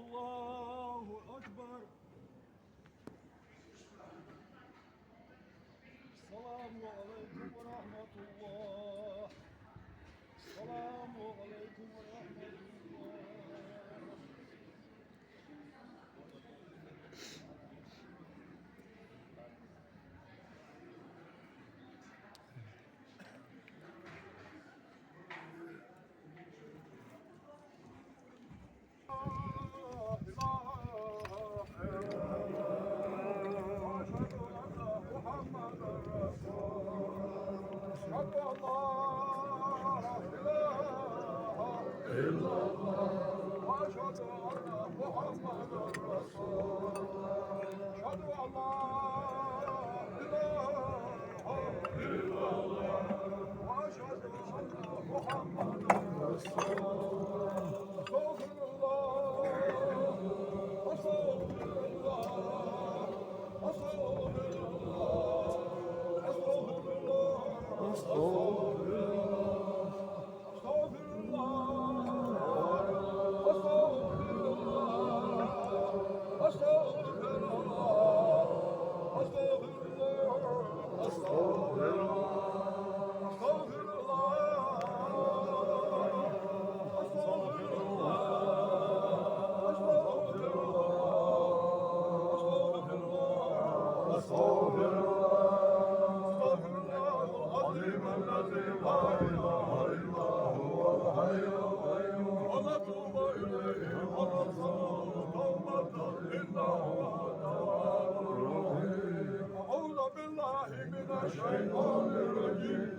Allahu Ekber. Selamu aleyküm ve rahmetullah. Selamu aleyküm ve rahmetullah.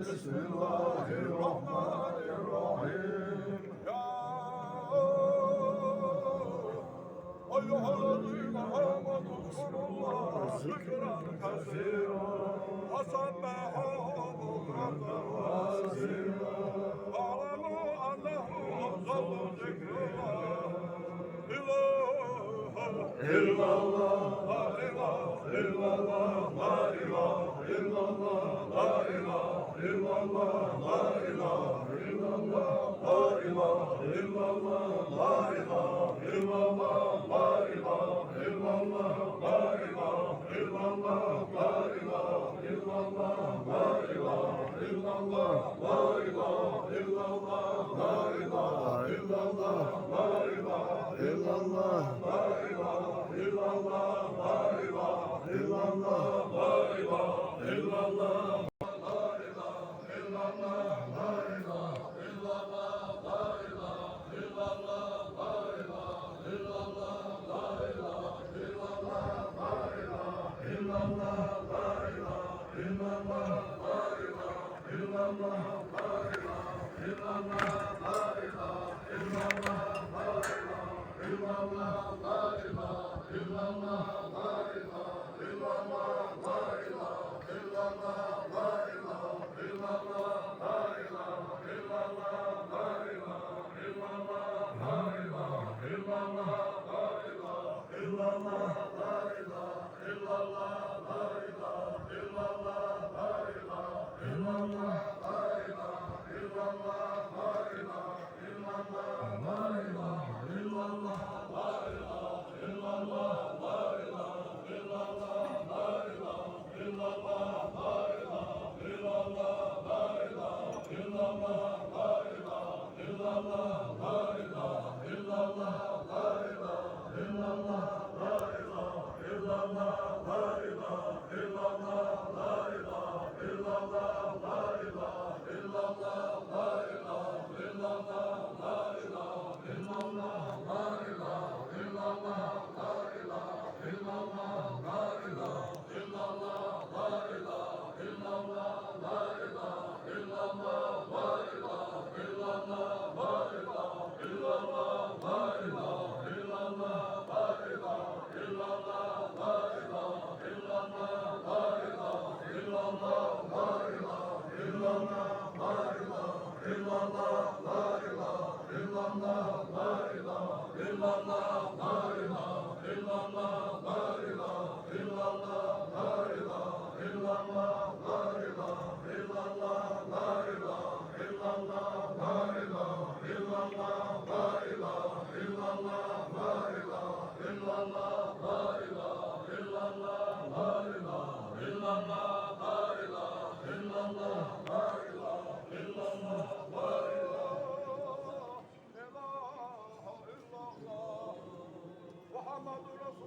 Bismillahirrahmanirrahim. Ya eyyühellezîne âmenû zkurûllâhe zikran kesîran ve sebbihûhu bukratan ve asîlâ. Wa'lemû ennehu afdalu zikrillâh. İllallah, la ilahe illallah, la ilahe illallah, la ilahe illallah, la ilahe illallah, la ilahe illallah, la ilahe illallah, la ilahe illallah, la ilahe illallah, la ilahe illallah, la ilahe illallah, la ilahe illallah, la ilahe illallah, la ilahe illallah, la ilahe illallah, la ilahe illallah, la ilahe illallah.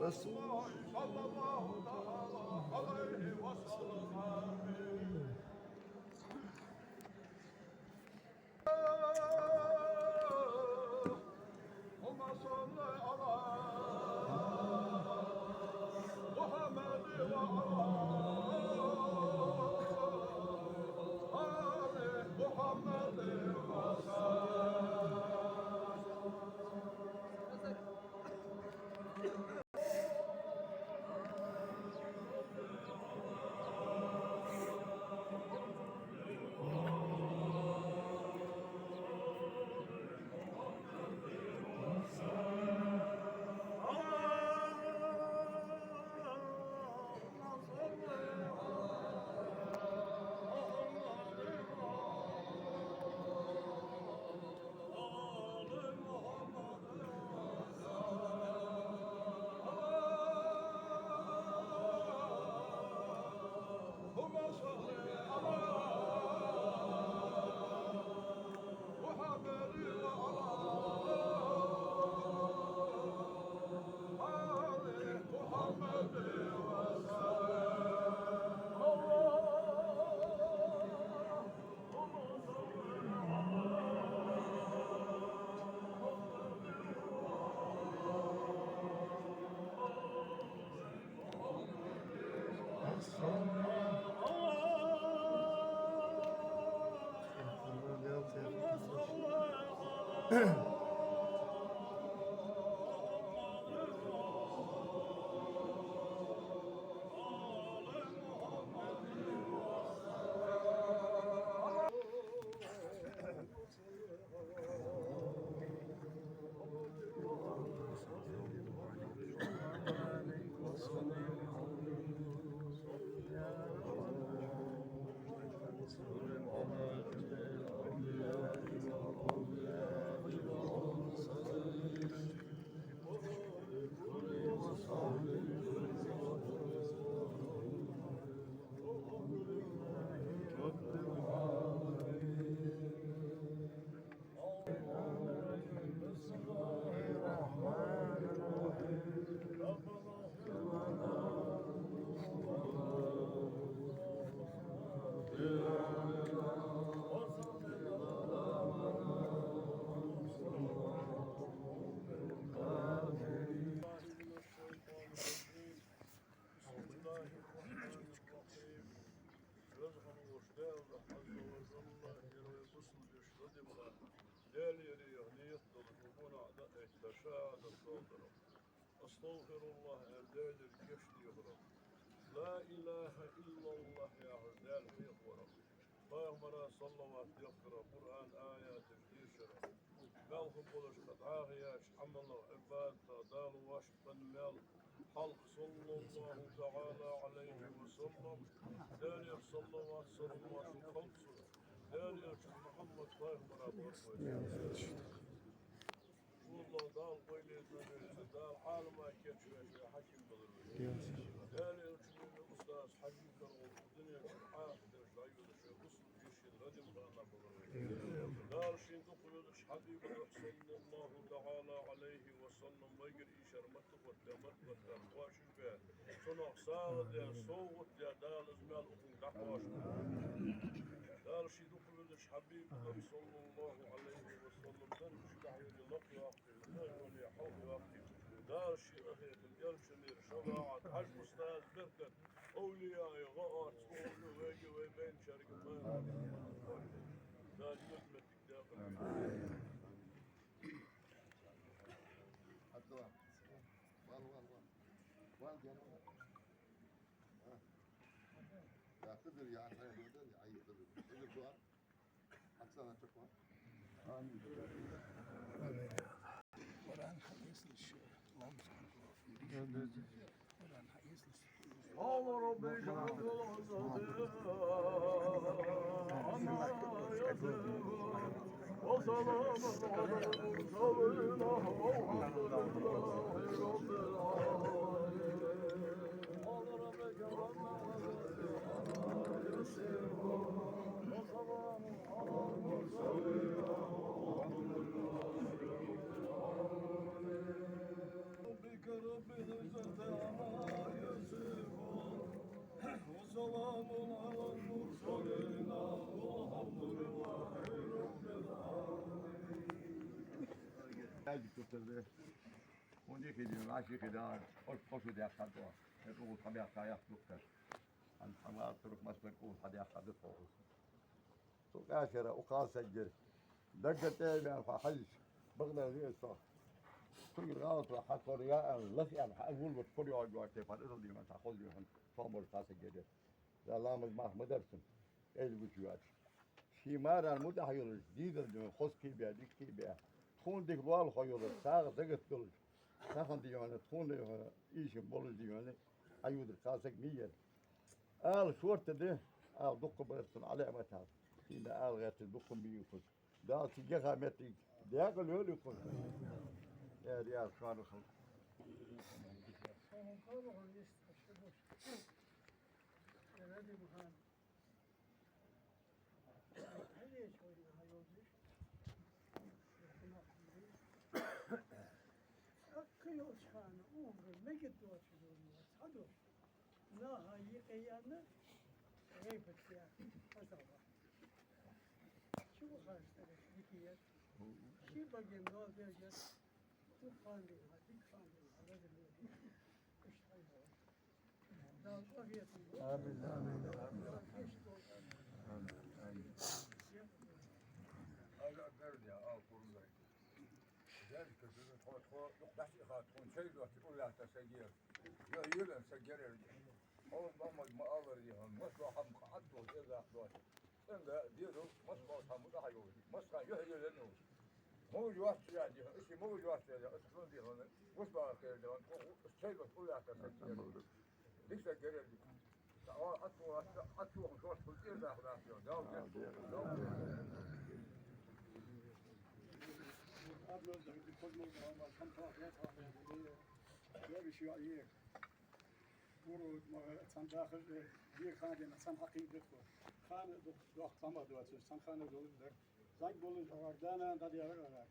Resulullah sallallahu aleyhi ve sellem. Allahümme salli ala Muhammed ve ala Ali Muhammed ve sellem. Estağfirullah evdedir geçtiyorum. La ilahe illallah ya del hıyıkvarım. Paygambara sallavat yakra Kur'an ayatı dişere. Belhum buluş kadağıyaş amalı ibadta dalu vaşkın mel. Halk sallallahu teala aleyhi ve sellem. Dâliyek sallavat sarılmaz kalksın. Dâliyek Muhammed paygambara borçlu. والله دال قيلي دال عالم كيتشوي حكيم بدر دال يرشد الاستاذ حكيم كرم الدنيا حافظ الشايود الشيخ وصل في الردم رانا بدر دال شين تقول حبيب صلى الله تعالى عليه وسلم ما يقر إيشار متقوت يا متقوت يا خواشي بها صنع صارت يا صوت يا دال ازمال أخو دعواش دال شين تقول حبيب صلى الله عليه وسلم تنش دعوني لقيا ولي حول وقتي دار شيخ القلب شنير شفاعة حج أستاذ بركة أولياء غار صوت ويجي ويبين شرق ما دار يدمتك داخل الدوام وال يا قدر يا عشان يقدر يا عيد قدر دوام أحسن أشوفه آمين Kur'an hayırlısı şu. Allah'ım sana. Kur'an hayırlısı. Allah Rabbi ربنا geldik tuturdu. Onu diyor ki diyor, aşık eder, hoş diye kaldı o. Hep o tabi ayak yoktur. Hani sana turuk masmak o tabi ayakkabı soğuk. Çok aşırı o kadar secir. دقت ايه يعني فحلش بغنا دي صح كل غلط وحط رياء لف يعني اقول بتقول يقعد وقت فاضل دي ما تاخذ لي هون فامر خاصه جدا لا لا ما مدرسن ايه اللي بتجوات شي مار المده هيول جديد اللي خص كي بيا دي كي بيا تكون ديك الوال هيول ساغ دقت كل ساخن دي يعني تكون ايش بول دي يعني ايود خاصه نيه قال شورت ده قال دق برسن على متى إذا قال غير دق بيوفز ده تيجي غامتي ده قال له يكون يا ريال خالص Hala derdi ya al kurumda. Der ki sizin baş hatun şey diyor ki ulla ta segir. Ya yılan segir erdi. Oğlum ma alır ya. Masla ham qaddu ila qad. Sen de diyor masla hamu da hayır. Masla yılan yok. Mu yuvat ya diyor. İşi mu yuvat ya. Isfın diyor onu. Masla kayır diyor. Şey diyor ulla ta segir. Dik segir erdi. Attu şort kultir da diyor. Devam et. ورود سان داخل دير خانه سان حقيقة خانه دوخ تما دوات سان خانه دول در زنگ بولن اردانا دادی ara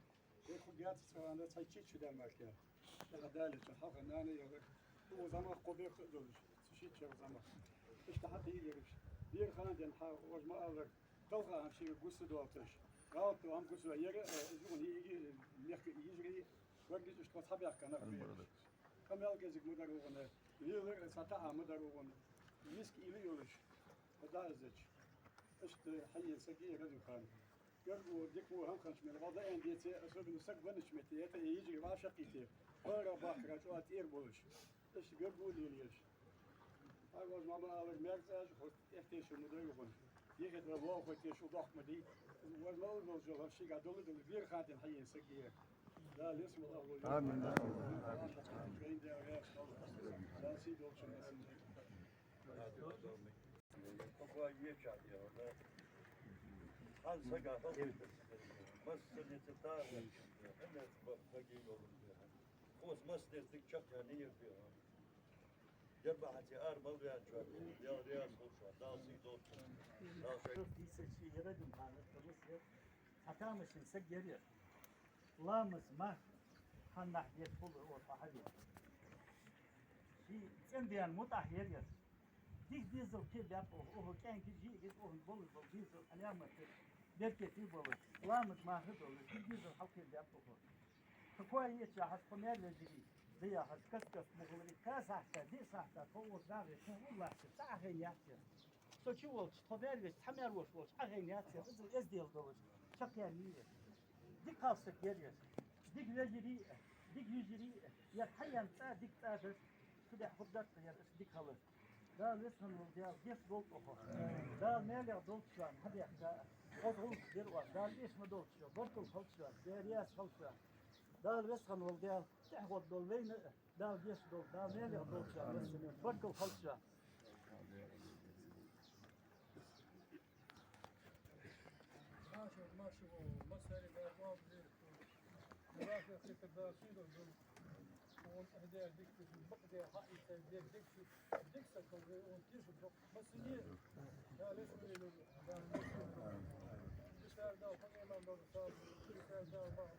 يخو جات سوانه تايچي چدن مكه دالش حق نانه يغ o zaman قبيق دول شي تشو zaman işte حقيقة يرش دير خانه دن ها وجما alır توقع شي غوس دوتش قالت هم غوس يرى زون يجي ميخ يجري ورجع işte tabii kana kamel gezik mudar ogone yıllar sata amudar ogone misk ili yoluş da azıç işte hayy sagi radu kan يرجو ديكو هم كانش من الوضع ان ديتي اسباب المستقبل نشمتي يجي واشقيتي ورا باكرات واتير بولش ايش يرجو لي ليش هاي was mama alweer merkt als echt is zo moeder gewoon die gaat wel wel goed is zo dag maar die was wel zo als je gaat doen de weer gaat in hayy sagi لا لسه والله آمين بين ده يا لا سيد اوبشن Toprağa geçer ya. Hansa gafal. Masjid-i Tâhe. Hemen bagi olur diyor. Kos masjid-i çok yani yapıyor. Cebahati armal ve açıyor. Ya riyaz olsa, dağsı dolsun. Disse ci yaradım anlatılır. Hatamışın ise geliyor. Lamız mah hanah yetbulu o tahabi. Şi sendiyan mutahhir ya. Dik dizel ki yap o kenki ji o bolu dizel alamet derketi bolu. Lamız mahı dolu. Dik dizel halkı yap o. Takvayet ya haspemer veziri. Diya haskas kas muğlari kasahta disahta toğuz dağı Allah sahe yatır. Soçu olç, tober ve tamer olç, ahen yatır. Ez değil dolu. Çok yani. Dik kalsak geliyor. Dik veziri, dik yüziri, ya hayyan ta dik tafır. Kuda huddat ya dik kalır. Da lesen ol ya, geç dol oho. Da neler dol şu an, hadi ya. Ol bir var. Da ismi dol şu. Bortul kol şu. Deriyas kol şu. Da lesen ol ya, tahvod dol veyn. Da geç dol. Da neler dol şu an. Bortul kol şu. ماشي مسألة بأبواب مرافق في الدراسين والأهداء ديك بقدر حقي تديك ديك سكر ونكيف بس هي لا ليش من مش هذا وخلينا نضرب صار مش هذا بعض